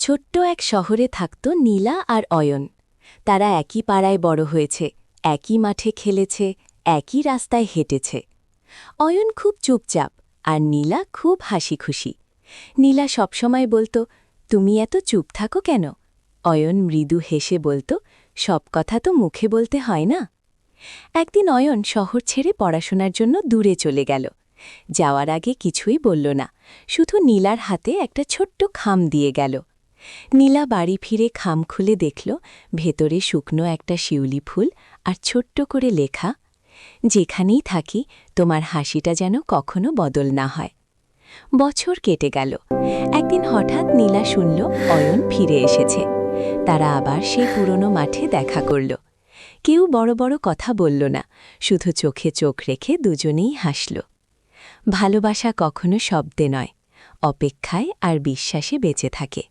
ছোট্ট এক শহরে থাকত নীলা আর অয়ন। তারা একই পাড়ায় বড় হয়েছে, একই মাঠে খেলেছে, একই রাস্তায় হেঁটেছে। অয়ন খুব চুপচাপ আর নীলা খুব হাসিখুশি। নীলা সবসময় বলতো, তুমি এত চুপ থাকো কেন? অয়ন মৃদু হেসে বলতো, সব কথা তো মুখে বলতে হয় না। একদিন অয়ন শহর ছেড়ে পড়াশোনার জন্য দূরে চলে গেল। যাওয়ার আগে কিছুই বলল না, শুধু নীলার হাতে একটা ছোট্ট খাম দিয়ে গেল। নীলা বাড়ি ফিরে খাম খুলে দেখল, ভেতরে শুকনো একটা শিউলি ফুল আর ছোট্ট করে লেখা, যেখানেই থাকি তোমার হাসিটা যেন কখনো বদল না হয়। বছর কেটে গেল। একদিন হঠাৎ নীলা শুনল অয়ন ফিরে এসেছে। তারা আবার সেই পুরনো মাঠে দেখা করল। কেউ বড় বড় কথা বলল না, শুধু চোখে চোখ রেখে দুজনেই হাসল। ভালোবাসা কখনো শব্দে নয়, অপেক্ষায় আর বিশ্বাসে বেঁচে থাকে।